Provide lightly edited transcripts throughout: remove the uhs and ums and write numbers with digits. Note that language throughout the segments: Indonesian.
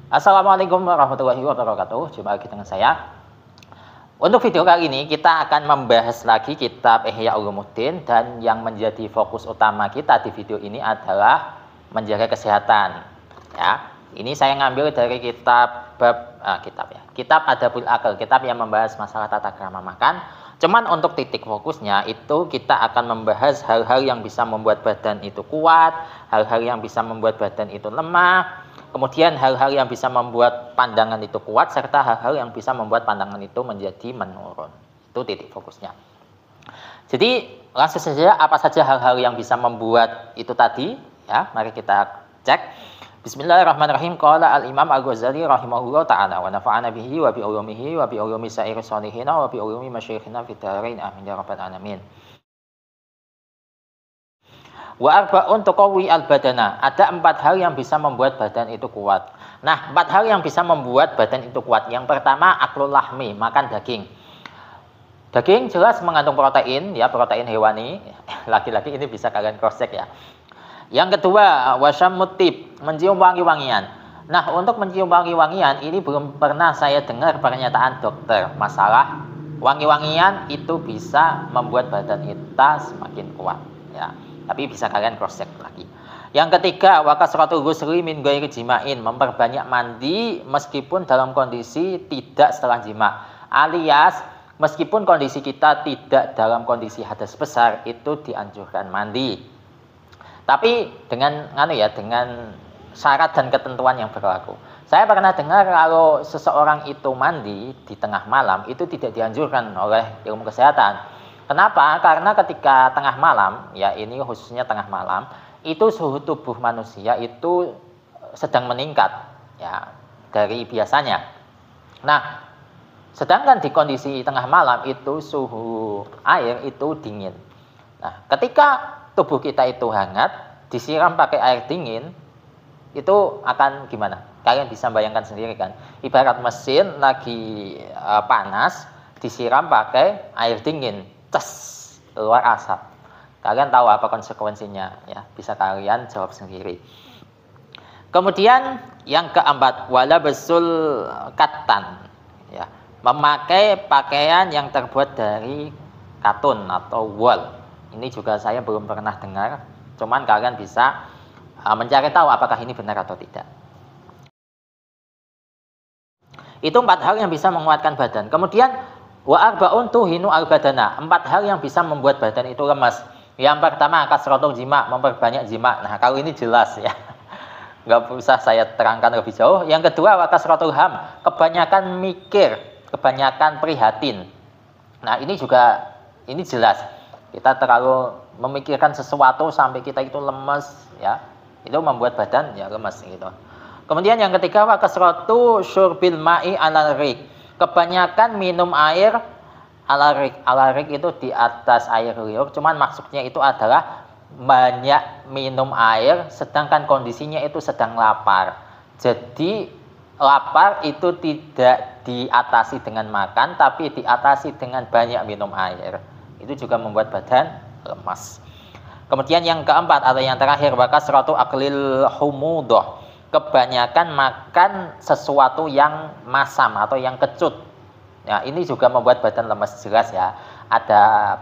Assalamualaikum warahmatullahi wabarakatuh. Jumpa lagi dengan saya. Untuk video kali ini kita akan membahas lagi kitab Ihya Ulumuddin, dan yang menjadi fokus utama kita di video ini adalah menjaga kesehatan. Ya, ini saya ngambil dari kitab Adabul Akal, kitab yang membahas masalah tata krama makan. Cuman untuk titik fokusnya itu kita akan membahas hal-hal yang bisa membuat badan itu kuat, hal-hal yang bisa membuat badan itu lemah, kemudian hal-hal yang bisa membuat pandangan itu kuat, serta hal-hal yang bisa membuat pandangan itu menjadi menurun. Itu titik fokusnya. Jadi langsung saja, apa saja hal-hal yang bisa membuat itu tadi? Ya, mari kita cek. Bismillahirrahmanirrahim. Qala al-Imam Al-Ghazali rahimahullah ta'ala wa nafa'ana bihi wa bi ulumihi wa bi ulumi sa'iri sholihin wa bi ulumi masyayikhina fid dharain amin ya rabbal alamin. Wa arba'un tuqawi al-badana. Ada 4 hal yang bisa membuat badan itu kuat. Nah, 4 hal yang bisa membuat badan itu kuat. Yang pertama, aklul lahmi, makan daging. Daging jelas mengandung protein, ya, protein hewani. Laki-laki ini bisa kalian cross check ya. Yang kedua, wasyamutib, mencium wangi-wangian. Nah, untuk mencium wangi-wangian ini belum pernah saya dengar pernyataan dokter masalah wangi-wangian itu bisa membuat badan kita semakin kuat, ya. Tapi bisa kalian cross check lagi. Yang ketiga, wakasratul ghusli min ghairi jima'in, memperbanyak mandi meskipun dalam kondisi tidak setelah jima. Alias meskipun kondisi kita tidak dalam kondisi hadas besar, itu dianjurkan mandi. Tapi dengan dengan syarat dan ketentuan yang berlaku. Saya pernah dengar kalau seseorang itu mandi di tengah malam itu tidak dianjurkan oleh ilmu kesehatan. Kenapa? Karena ketika tengah malam, ya ini khususnya tengah malam, itu suhu tubuh manusia itu sedang meningkat, ya, dari biasanya. Nah, sedangkan di kondisi tengah malam itu suhu air itu dingin. Nah, ketika tubuh kita itu hangat, disiram pakai air dingin, itu akan gimana? Kalian bisa bayangkan sendiri kan? Ibarat mesin lagi panas, disiram pakai air dingin, keluar asap. Kalian tahu apa konsekuensinya? Ya, bisa kalian jawab sendiri. Kemudian yang keempat, wala besul katan, ya, memakai pakaian yang terbuat dari katun atau wool. Ini juga saya belum pernah dengar, cuman kalian bisa mencari tahu apakah ini benar atau tidak. Itu 4 hal yang bisa menguatkan badan. Kemudian wa arba'un tuhinu al-badana, 4 hal yang bisa membuat badan itu lemas. Yang pertama, kasratul jima, memperbanyak jima. Nah, kalau ini jelas ya, nggak usah saya terangkan lebih jauh. Yang kedua, wa kasratul ham, kebanyakan mikir, kebanyakan prihatin. Nah, ini juga jelas. Kita terlalu memikirkan sesuatu sampai kita itu lemes, ya, itu membuat badan ya lemes gitu. Kemudian yang ketiga, wa kasratu syurbil ma'i alal rik, kebanyakan minum air alal rik. Alal rik itu di atas air liur, cuman maksudnya itu adalah banyak minum air sedangkan kondisinya itu sedang lapar. Jadi lapar itu tidak diatasi dengan makan, tapi diatasi dengan banyak minum air. Itu juga membuat badan lemas. Kemudian yang keempat atau yang terakhir, wakasratu aklil humudoh, kebanyakan makan sesuatu yang masam atau yang kecut. Ya, ini juga membuat badan lemas jelas ya. Ada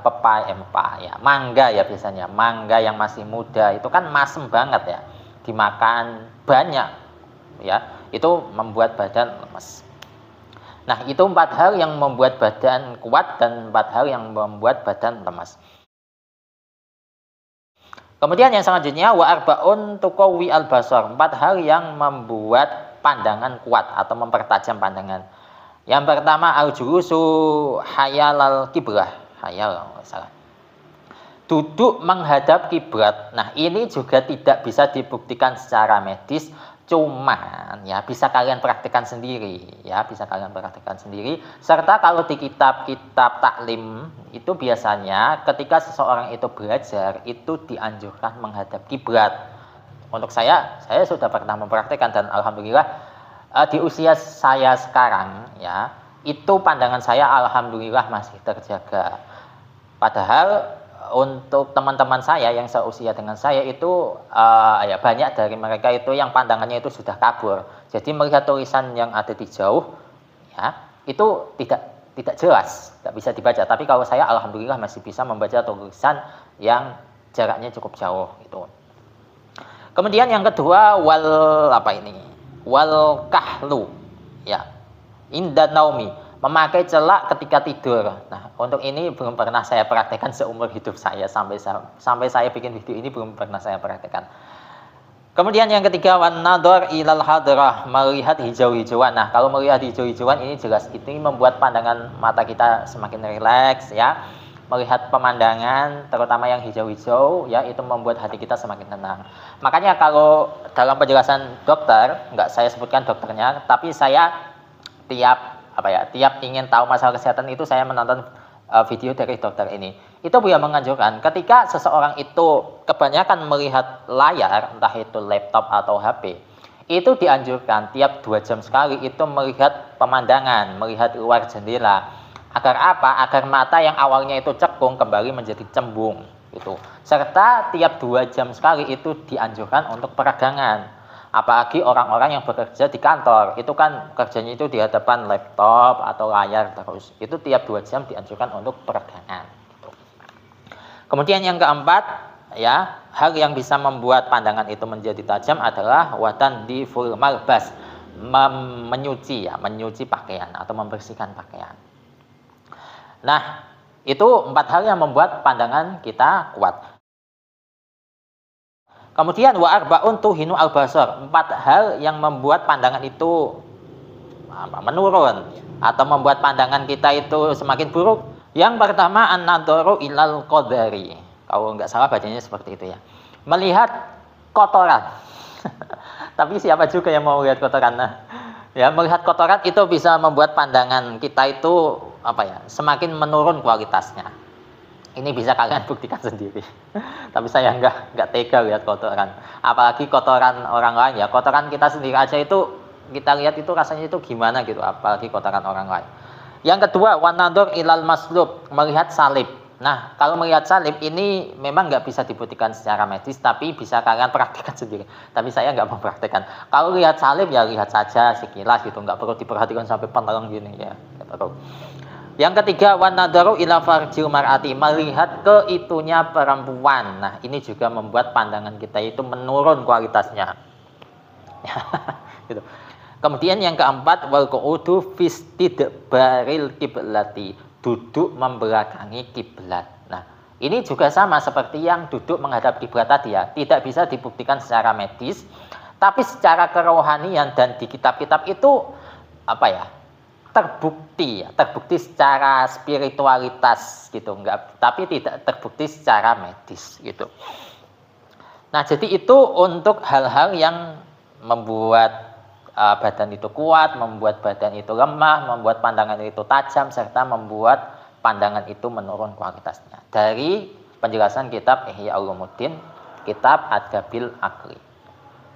ya, mangga ya, biasanya mangga yang masih muda itu kan masam banget ya. Dimakan banyak ya, itu membuat badan lemas. Nah, itu 4 hal yang membuat badan kuat dan 4 hal yang membuat badan lemas. Kemudian yang selanjutnya, wa arba'un tuqawi al-basar, 4 hal yang membuat pandangan kuat atau mempertajam pandangan. Yang pertama, al-julusu hayalal kiblah, salah. Duduk menghadap kiblat. Nah, ini juga tidak bisa dibuktikan secara medis, cuman ya bisa kalian praktekkan sendiri, ya, bisa kalian praktekkan sendiri. Serta kalau di kitab-kitab taklim itu biasanya ketika seseorang itu belajar itu dianjurkan menghadap kiblat. Untuk saya sudah pernah mempraktekkan dan alhamdulillah di usia saya sekarang ya, itu pandangan saya alhamdulillah masih terjaga. Padahal untuk teman-teman saya yang seusia dengan saya itu ya banyak dari mereka itu yang pandangannya itu sudah kabur. Jadi melihat tulisan yang ada di jauh ya itu tidak jelas, tidak bisa dibaca. Tapi kalau saya alhamdulillah masih bisa membaca tulisan yang jaraknya cukup jauh itu. Kemudian yang kedua wal kahlu ya inda naumi, memakai celak ketika tidur. Nah, untuk ini belum pernah saya praktekkan seumur hidup saya, sampai saya bikin video ini belum pernah saya praktekkan. Kemudian yang ketiga wan nadhar ilal hadrah, melihat hijau-hijauan. Nah, kalau melihat hijau-hijauan ini jelas ini membuat pandangan mata kita semakin rileks ya. Melihat pemandangan terutama yang hijau-hijau ya itu membuat hati kita semakin tenang. Makanya kalau dalam penjelasan dokter, nggak saya sebutkan dokternya, tapi saya tiap ingin tahu masalah kesehatan itu saya menonton video dari dokter ini. Itu beliau menganjurkan ketika seseorang itu kebanyakan melihat layar, entah itu laptop atau HP, itu dianjurkan tiap 2 jam sekali itu melihat pemandangan, melihat luar jendela. Agar apa? Agar mata yang awalnya itu cekung kembali menjadi cembung gitu. Serta tiap 2 jam sekali itu dianjurkan untuk peregangan. Apalagi orang-orang yang bekerja di kantor, itu kan kerjanya itu di hadapan laptop atau layar terus. Itu tiap 2 jam dianjurkan untuk peregangan gitu. Kemudian yang keempat ya, hal yang bisa membuat pandangan itu menjadi tajam adalah watan di full malbas, menyuci pakaian atau membersihkan pakaian. Nah, itu 4 hal yang membuat pandangan kita kuat. Kemudian wa arba'un tuhinu al-basar, 4 hal yang membuat pandangan itu menurun atau membuat pandangan kita itu semakin buruk. Yang pertama an-nadharu ilal qadari. Kalau nggak salah bacanya seperti itu ya. Melihat kotoran. Tapi siapa juga yang mau lihat kotoran? Nah, ya melihat kotoran itu bisa membuat pandangan kita itu semakin menurun kualitasnya. Ini bisa kalian buktikan sendiri. Tapi saya nggak tega lihat kotoran. Apalagi kotoran orang lain ya. Kotoran kita sendiri aja itu kita lihat itu rasanya itu gimana gitu. Apalagi kotoran orang lain. Yang kedua wanador ilal maslub, melihat salib. Nah, kalau melihat salib ini memang nggak bisa dibuktikan secara medis, tapi bisa kalian praktekkan sendiri. Tapi saya nggak mau praktekkan. Kalau lihat salib ya lihat saja sekilas gitu, nggak perlu diperhatikan sampai penerang gini ya. Yang ketiga wanadaru ila farjil mar'ati, melihat ke itunya perempuan. Nah, ini juga membuat pandangan kita itu menurun kualitasnya. Gitu. Kemudian yang keempat wal qu'udu fistidbaril kiblati, duduk membelakangi kiblat. Nah, ini juga sama seperti yang duduk menghadap kiblat tadi ya. Tidak bisa dibuktikan secara medis, tapi secara kerohanian dan di kitab-kitab itu terbukti secara spiritualitas gitu, tapi tidak terbukti secara medis gitu. Nah, jadi itu untuk hal-hal yang membuat badan itu kuat, membuat badan itu lemah, membuat pandangan itu tajam, serta membuat pandangan itu menurun kualitasnya. Dari penjelasan kitab Ihya Ulumuddin, kitab Adabil Aqli.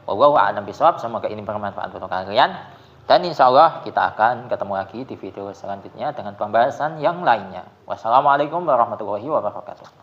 Wallahu a'lam bishawab, semoga ini bermanfaat untuk kalian. Dan insya Allah kita akan ketemu lagi di video selanjutnya dengan pembahasan yang lainnya. Wassalamualaikum warahmatullahi wabarakatuh.